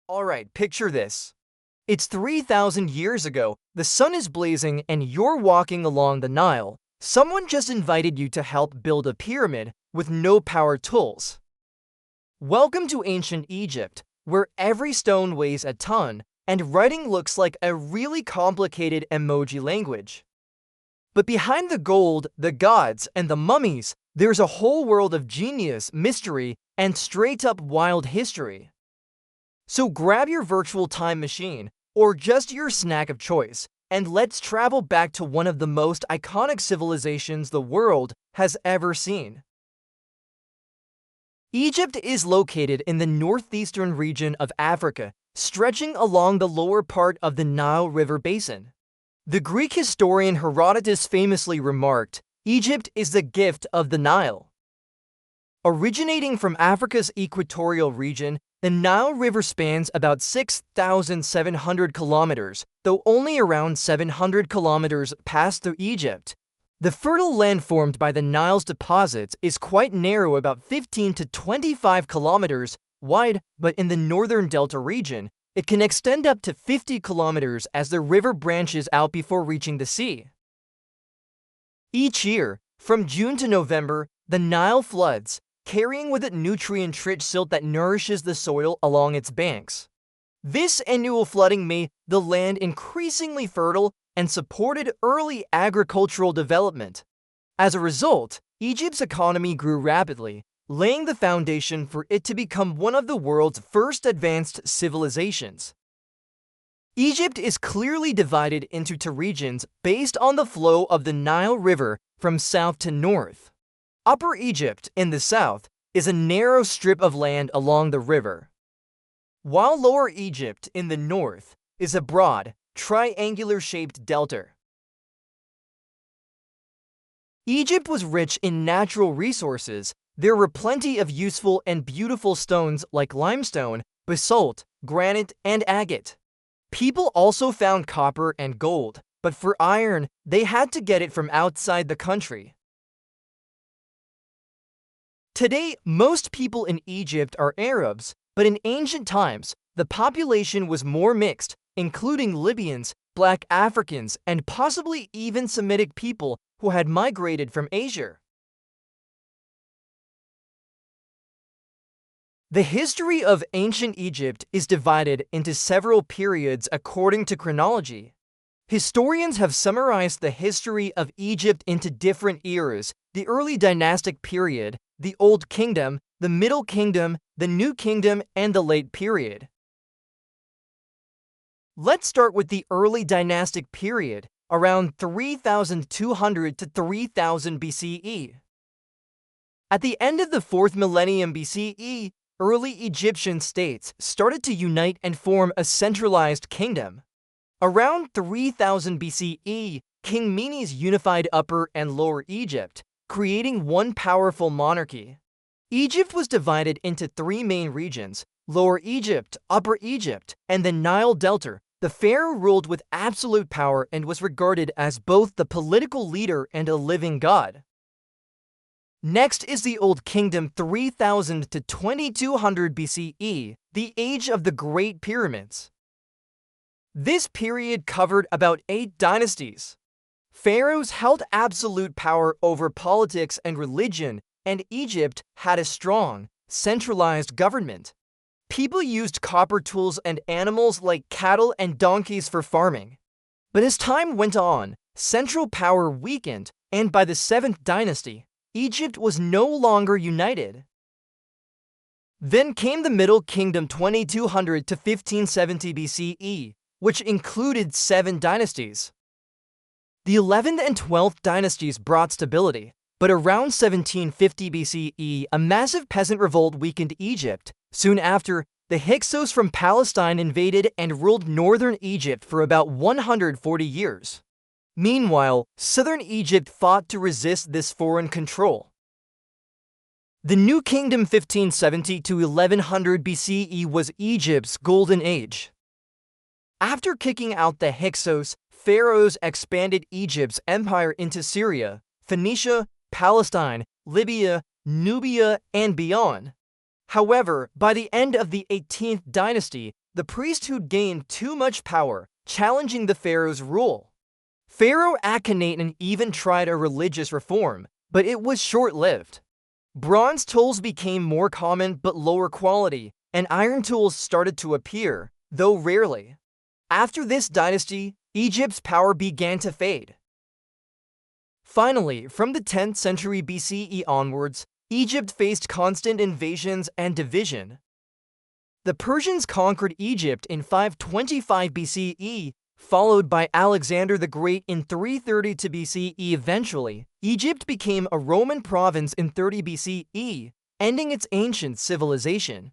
Alright, picture this. It's 3,000 years ago, the sun is blazing, and you're walking along the Nile. Someone just invited you to help build a pyramid with no power tools. Welcome to ancient Egypt, where every stone weighs a ton, and writing looks like a really complicated emoji language. But behind the gold, the gods, and the mummies, there's a whole world of genius, mystery, and straight-up wild history. So grab your virtual time machine, or just your snack of choice, and let's travel back to one of the most iconic civilizations the world has ever seen. Egypt is located in the northeastern region of Africa, stretching along the lower part of the Nile River basin. The Greek historian Herodotus famously remarked, "Egypt is the gift of the Nile." Originating from Africa's equatorial region, the Nile River spans about 6,700 kilometers, though only around 700 kilometers pass through Egypt. The fertile land formed by the Nile's deposits is quite narrow, about 15 to 25 kilometers wide, but in the northern delta region, it can extend up to 50 kilometers as the river branches out before reaching the sea. Each year, from June to November, the Nile floods, carrying with it nutrient-rich silt that nourishes the soil along its banks. This annual flooding made the land increasingly fertile and supported early agricultural development. As a result, Egypt's economy grew rapidly, laying the foundation for it to become one of the world's first advanced civilizations. Egypt is clearly divided into two regions based on the flow of the Nile River from south to north. Upper Egypt, in the south, is a narrow strip of land along the river, while Lower Egypt, in the north, is a broad, triangular-shaped delta. Egypt was rich in natural resources. There were plenty of useful and beautiful stones like limestone, basalt, granite, and agate. People also found copper and gold, but for iron, they had to get it from outside the country. Today, most people in Egypt are Arabs, but in ancient times, the population was more mixed, including Libyans, Black Africans, and possibly even Semitic people who had migrated from Asia. The history of ancient Egypt is divided into several periods according to chronology. Historians have summarized the history of Egypt into different eras: the early dynastic period, the Old Kingdom, the Middle Kingdom, the New Kingdom, and the Late Period. Let's start with the early dynastic period, around 3,200 to 3,000 BCE. At the end of the 4th millennium BCE, early Egyptian states started to unite and form a centralized kingdom. Around 3000 BCE, King Menes unified Upper and Lower Egypt, creating one powerful monarchy. Egypt was divided into three main regions: Lower Egypt, Upper Egypt, and the Nile Delta. The pharaoh ruled with absolute power and was regarded as both the political leader and a living god. Next is the Old Kingdom, 3000 to 2200 BCE, the age of the Great Pyramids. This period covered about 8 dynasties. Pharaohs held absolute power over politics and religion, and Egypt had a strong, centralized government. People used copper tools and animals like cattle and donkeys for farming. But as time went on, central power weakened, and by the 7th dynasty, Egypt was no longer united. Then came the Middle Kingdom, 2200 to 1570 BCE, which included 7 dynasties. The 11th and 12th dynasties brought stability, but around 1750 BCE, a massive peasant revolt weakened Egypt. Soon after, the Hyksos from Palestine invaded and ruled northern Egypt for about 140 years. Meanwhile, southern Egypt fought to resist this foreign control. The New Kingdom, 1570 to 1100 BCE, was Egypt's golden age. After kicking out the Hyksos, pharaohs expanded Egypt's empire into Syria, Phoenicia, Palestine, Libya, Nubia, and beyond. However, by the end of the 18th dynasty, the priesthood gained too much power, challenging the pharaoh's rule. Pharaoh Akhenaten even tried a religious reform, but it was short-lived. Bronze tools became more common but lower quality, and iron tools started to appear, though rarely. After this dynasty, Egypt's power began to fade. Finally, from the 10th century BCE onwards, Egypt faced constant invasions and division. The Persians conquered Egypt in 525 BCE, followed by Alexander the Great in 332 BCE. Eventually, Egypt became a Roman province in 30 BCE, ending its ancient civilization.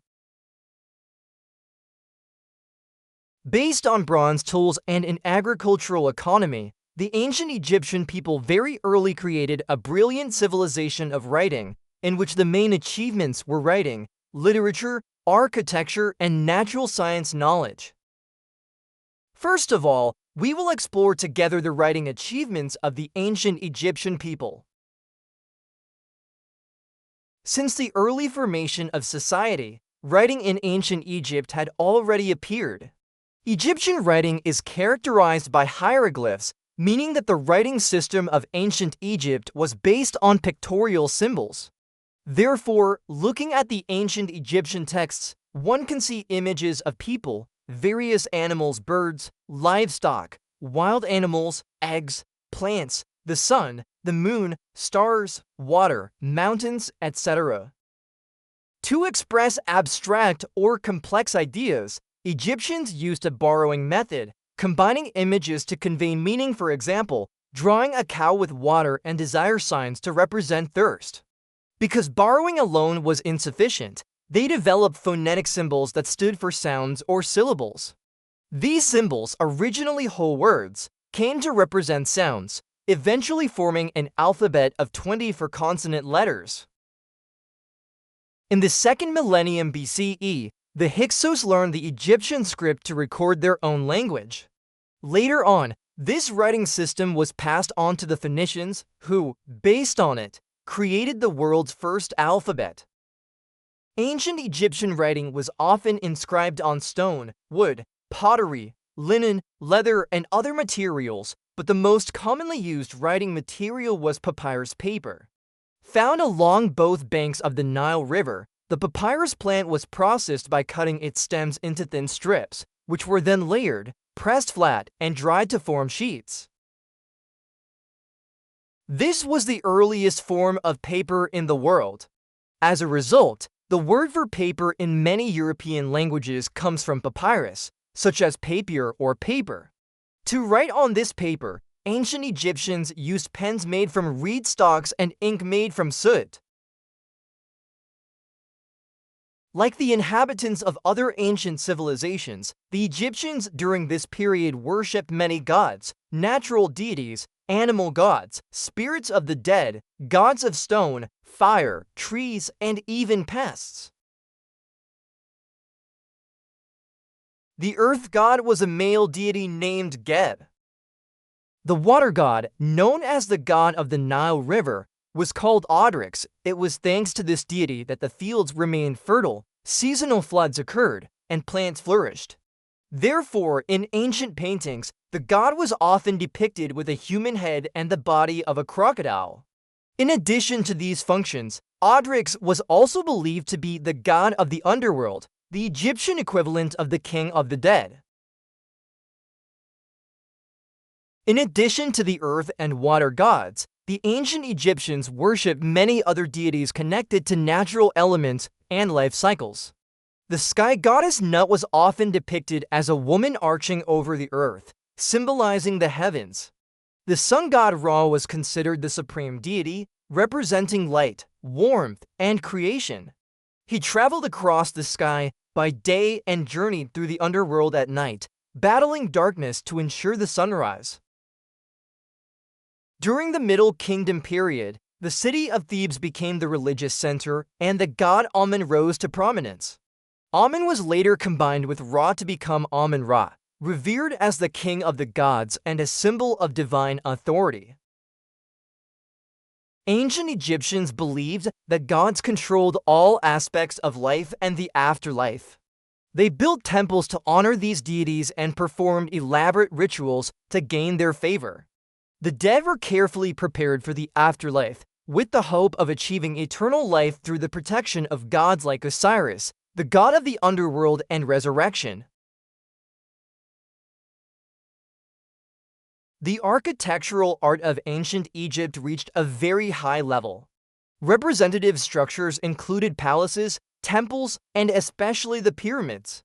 Based on bronze tools and an agricultural economy, the ancient Egyptian people very early created a brilliant civilization of writing, in which the main achievements were writing, literature, architecture, and natural science knowledge. First of all, we will explore together the writing achievements of the ancient Egyptian people. Since the early formation of society, writing in ancient Egypt had already appeared. Egyptian writing is characterized by hieroglyphs, meaning that the writing system of ancient Egypt was based on pictorial symbols. Therefore, looking at the ancient Egyptian texts, one can see images of people, various animals, birds, livestock, wild animals, eggs, plants, the sun, the moon, stars, water, mountains, etc. To express abstract or complex ideas, Egyptians used a borrowing method, combining images to convey meaning. For example, drawing a cow with water and desire signs to represent thirst. Because borrowing alone was insufficient, they developed phonetic symbols that stood for sounds or syllables. These symbols, originally whole words, came to represent sounds, eventually forming an alphabet of 24 consonant letters. In the 2nd millennium BCE, the Hyksos learned the Egyptian script to record their own language. Later on, this writing system was passed on to the Phoenicians, who, based on it, created the world's first alphabet. Ancient Egyptian writing was often inscribed on stone, wood, pottery, linen, leather, and other materials, but the most commonly used writing material was papyrus paper. Found along both banks of the Nile River, the papyrus plant was processed by cutting its stems into thin strips, which were then layered, pressed flat, and dried to form sheets. This was the earliest form of paper in the world. As a result, the word for paper in many European languages comes from papyrus, such as papier or paper. To write on this paper, ancient Egyptians used pens made from reed stalks and ink made from soot. Like the inhabitants of other ancient civilizations, the Egyptians during this period worshipped many gods, natural deities, animal gods, spirits of the dead, gods of stone, fire, trees, and even pests. The earth god was a male deity named Geb. The water god, known as the god of the Nile River, was called Odryx. It was thanks to this deity that the fields remained fertile, seasonal floods occurred, and plants flourished. Therefore, in ancient paintings, the god was often depicted with a human head and the body of a crocodile. In addition to these functions, Odryx was also believed to be the god of the underworld, the Egyptian equivalent of the king of the dead. In addition to the earth and water gods, the ancient Egyptians worshipped many other deities connected to natural elements and life cycles. The sky goddess Nut was often depicted as a woman arching over the earth, symbolizing the heavens. The sun god Ra was considered the supreme deity, representing light, warmth, and creation. He traveled across the sky by day and journeyed through the underworld at night, battling darkness to ensure the sunrise. During the Middle Kingdom period, the city of Thebes became the religious center, and the god Amun rose to prominence. Amun was later combined with Ra to become Amun-Ra, revered as the king of the gods and a symbol of divine authority. Ancient Egyptians believed that gods controlled all aspects of life and the afterlife. They built temples to honor these deities and performed elaborate rituals to gain their favor. The dead were carefully prepared for the afterlife, with the hope of achieving eternal life through the protection of gods like Osiris, the god of the underworld and resurrection. The architectural art of ancient Egypt reached a very high level. Representative structures included palaces, temples, and especially the pyramids.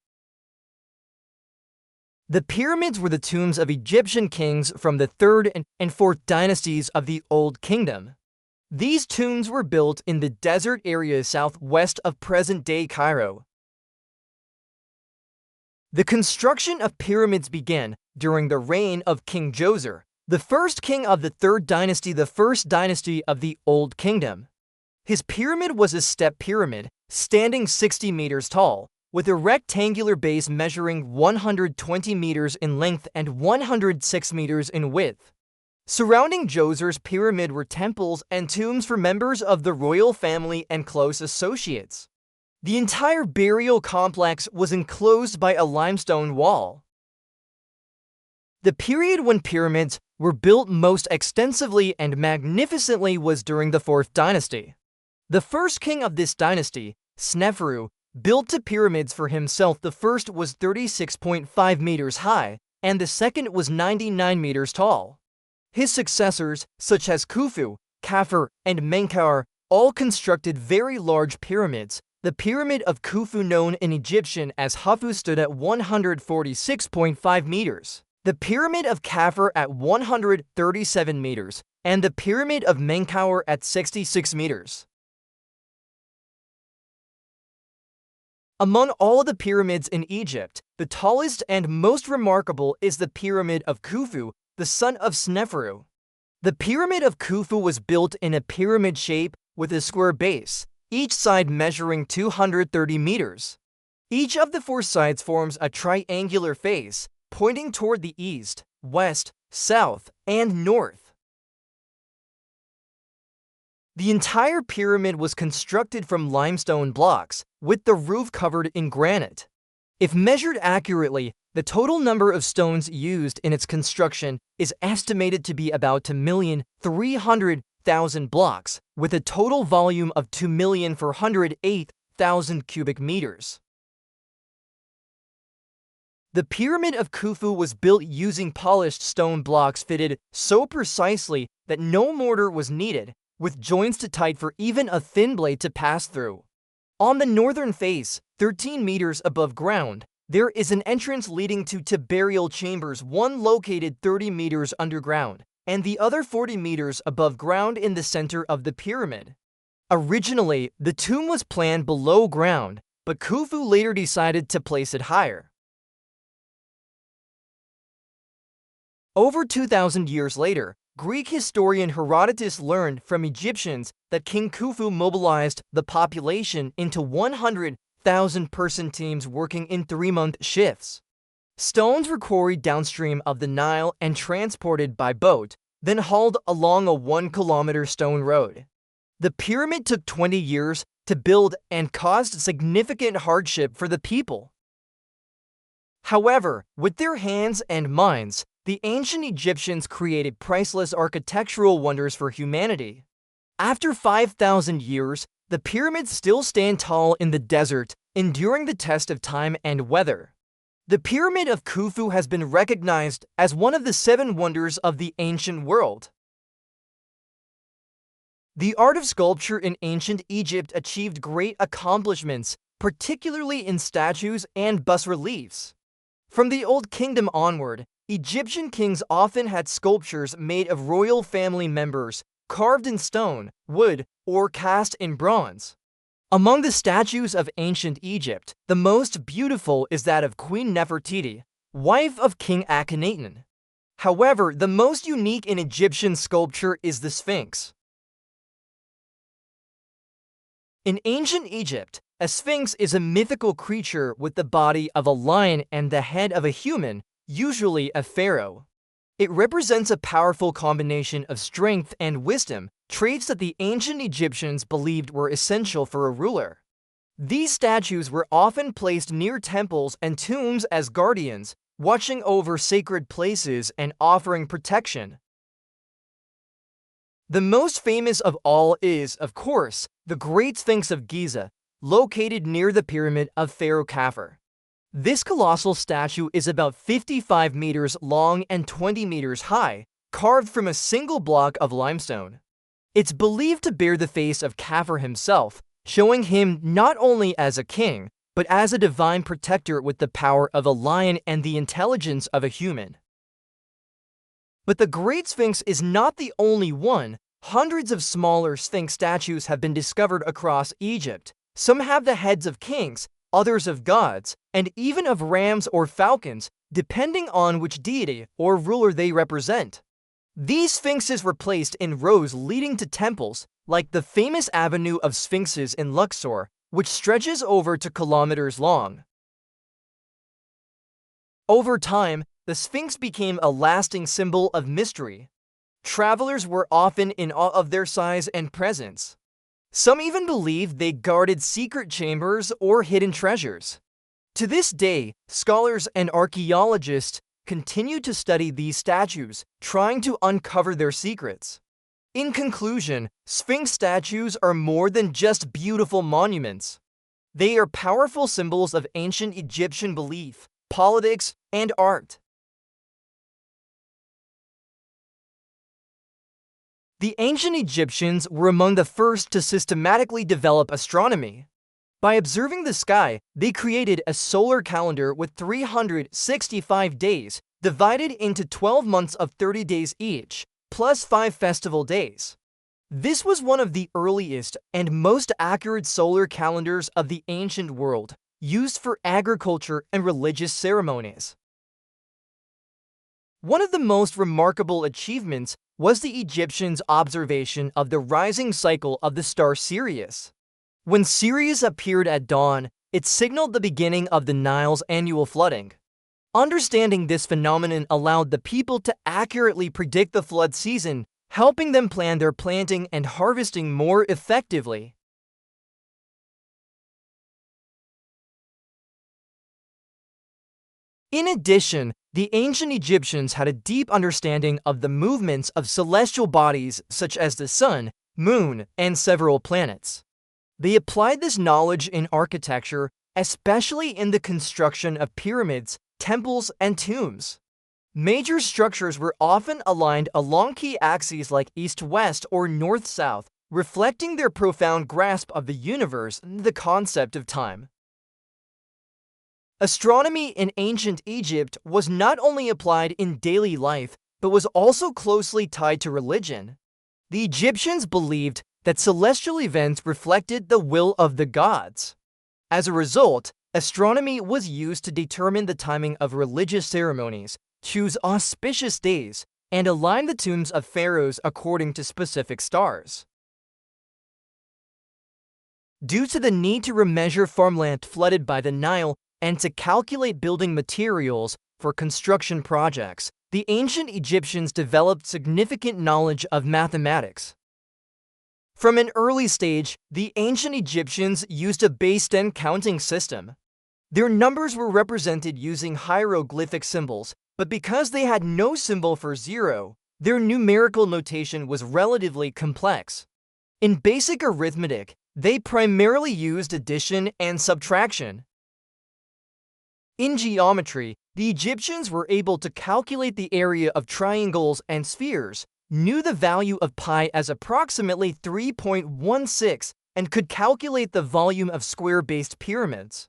The pyramids were the tombs of Egyptian kings from the 3rd and 4th dynasties of the Old Kingdom. These tombs were built in the desert area southwest of present-day Cairo. The construction of pyramids began during the reign of King Djoser, the first king of the 3rd dynasty, the 1st dynasty of the Old Kingdom. His pyramid was a step pyramid, standing 60 meters tall, with a rectangular base measuring 120 meters in length and 106 meters in width. Surrounding Djoser's pyramid were temples and tombs for members of the royal family and close associates. The entire burial complex was enclosed by a limestone wall. The period when pyramids were built most extensively and magnificently was during the 4th dynasty. The first king of this dynasty, Sneferu, built two pyramids for himself. The first was 36.5 meters high, and the second was 99 meters tall. His successors, such as Khufu, Khafre, and Menkaure, all constructed very large pyramids. The pyramid of Khufu, known in Egyptian as Hufu, stood at 146.5 meters, the pyramid of Khafre at 137 meters, and the pyramid of Menkaure at 66 meters. Among all the pyramids in Egypt, the tallest and most remarkable is the pyramid of Khufu, the son of Sneferu. The pyramid of Khufu was built in a pyramid shape with a square base, each side measuring 230 meters. Each of the 4 sides forms a triangular face, pointing toward the east, west, south, and north. The entire pyramid was constructed from limestone blocks, with the roof covered in granite. If measured accurately, the total number of stones used in its construction is estimated to be about 2,300,000 blocks, with a total volume of 2,408,000 cubic meters. The pyramid of Khufu was built using polished stone blocks fitted so precisely that no mortar was needed, with joints too tight for even a thin blade to pass through. On the northern face, 13 meters above ground, there is an entrance leading to two burial chambers, one located 30 meters underground, and the other 40 meters above ground in the center of the pyramid. Originally, the tomb was planned below ground, but Khufu later decided to place it higher. Over 2,000 years later, Greek historian Herodotus learned from Egyptians that King Khufu mobilized the population into 100,000-person teams working in 3-month shifts. Stones were quarried downstream of the Nile and transported by boat, then hauled along a 1-kilometer stone road. The pyramid took 20 years to build and caused significant hardship for the people. However, with their hands and minds, the ancient Egyptians created priceless architectural wonders for humanity. After 5,000 years, the pyramids still stand tall in the desert, enduring the test of time and weather. The Pyramid of Khufu has been recognized as one of the 7 wonders of the ancient world. The art of sculpture in ancient Egypt achieved great accomplishments, particularly in statues and bas-reliefs. From the Old Kingdom onward, Egyptian kings often had sculptures made of royal family members, carved in stone, wood, or cast in bronze. Among the statues of ancient Egypt, the most beautiful is that of Queen Nefertiti, wife of King Akhenaten. However, the most unique in Egyptian sculpture is the Sphinx. In ancient Egypt, a sphinx is a mythical creature with the body of a lion and the head of a human, usually a pharaoh. It represents a powerful combination of strength and wisdom, traits that the ancient Egyptians believed were essential for a ruler. These statues were often placed near temples and tombs as guardians, watching over sacred places and offering protection. The most famous of all is, of course, the Great Sphinx of Giza, located near the pyramid of Pharaoh Khafre. This colossal statue is about 55 meters long and 20 meters high, carved from a single block of limestone. It's believed to bear the face of Khafre himself, showing him not only as a king, but as a divine protector with the power of a lion and the intelligence of a human. But the Great Sphinx is not the only one. Hundreds of smaller Sphinx statues have been discovered across Egypt. Some have the heads of kings, others of gods, and even of rams or falcons, depending on which deity or ruler they represent. These sphinxes were placed in rows leading to temples, like the famous Avenue of Sphinxes in Luxor, which stretches over 2 kilometers long. Over time, the Sphinx became a lasting symbol of mystery. Travelers were often in awe of their size and presence. Some even believed they guarded secret chambers or hidden treasures. To this day, scholars and archaeologists continue to study these statues, trying to uncover their secrets. In conclusion, Sphinx statues are more than just beautiful monuments. They are powerful symbols of ancient Egyptian belief, politics, and art. The ancient Egyptians were among the first to systematically develop astronomy. By observing the sky, they created a solar calendar with 365 days, divided into 12 months of 30 days each, plus 5 festival days. This was one of the earliest and most accurate solar calendars of the ancient world, used for agriculture and religious ceremonies. One of the most remarkable achievements was the Egyptians' observation of the rising cycle of the star Sirius. When Sirius appeared at dawn, it signaled the beginning of the Nile's annual flooding. Understanding this phenomenon allowed the people to accurately predict the flood season, helping them plan their planting and harvesting more effectively. In addition, the ancient Egyptians had a deep understanding of the movements of celestial bodies such as the sun, moon, and several planets. They applied this knowledge in architecture, especially in the construction of pyramids, temples, and tombs. Major structures were often aligned along key axes like east-west or north-south, reflecting their profound grasp of the universe and the concept of time. Astronomy in ancient Egypt was not only applied in daily life, but was also closely tied to religion. The Egyptians believed that celestial events reflected the will of the gods. As a result, astronomy was used to determine the timing of religious ceremonies, choose auspicious days, and align the tombs of pharaohs according to specific stars. Due to the need to remeasure farmland flooded by the Nile and to calculate building materials for construction projects, the ancient Egyptians developed significant knowledge of mathematics. From an early stage, the ancient Egyptians used a base-10 counting system. Their numbers were represented using hieroglyphic symbols, but because they had no symbol for zero, their numerical notation was relatively complex. In basic arithmetic, they primarily used addition and subtraction. In geometry, the Egyptians were able to calculate the area of triangles and spheres, knew the value of pi as approximately 3.16, and could calculate the volume of square-based pyramids.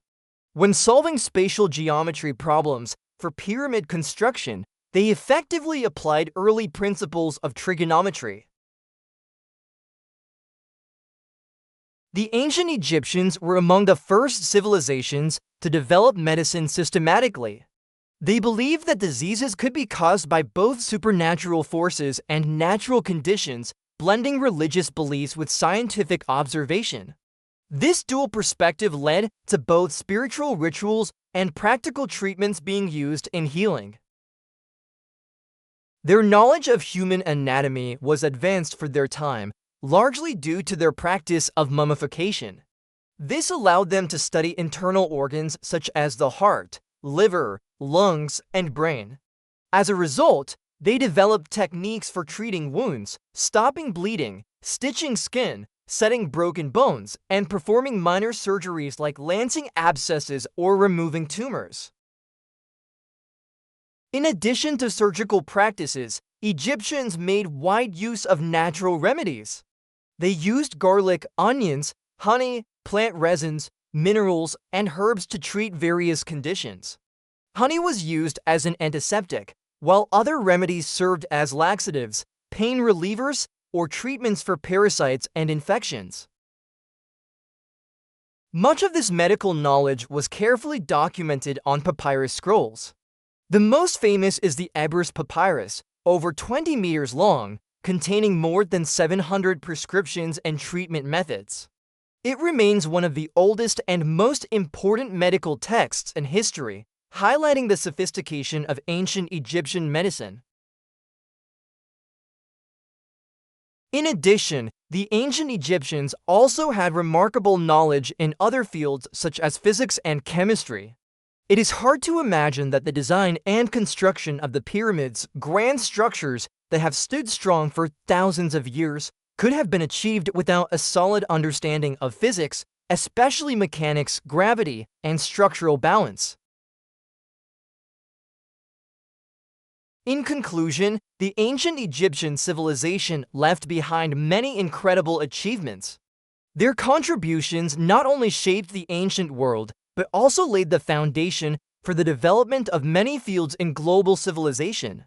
When solving spatial geometry problems for pyramid construction, they effectively applied early principles of trigonometry. The ancient Egyptians were among the first civilizations to develop medicine systematically. They believed that diseases could be caused by both supernatural forces and natural conditions, blending religious beliefs with scientific observation. This dual perspective led to both spiritual rituals and practical treatments being used in healing. Their knowledge of human anatomy was advanced for their time, largely due to their practice of mummification. This allowed them to study internal organs such as the heart, liver, lungs, and brain. As a result, they developed techniques for treating wounds, stopping bleeding, stitching skin, setting broken bones, and performing minor surgeries like lancing abscesses or removing tumors. In addition to surgical practices, Egyptians made wide use of natural remedies. They used garlic, onions, honey, plant resins, minerals, and herbs to treat various conditions. Honey was used as an antiseptic, while other remedies served as laxatives, pain relievers, or treatments for parasites and infections. Much of this medical knowledge was carefully documented on papyrus scrolls. The most famous is the Ebers Papyrus, over 20 meters long, containing more than 700 prescriptions and treatment methods. It remains one of the oldest and most important medical texts in history, highlighting the sophistication of ancient Egyptian medicine. In addition, the ancient Egyptians also had remarkable knowledge in other fields such as physics and chemistry. It is hard to imagine that the design and construction of the pyramids, grand structures that have stood strong for thousands of years, could have been achieved without a solid understanding of physics, especially mechanics, gravity, and structural balance. In conclusion, the ancient Egyptian civilization left behind many incredible achievements. Their contributions not only shaped the ancient world, but also laid the foundation for the development of many fields in global civilization.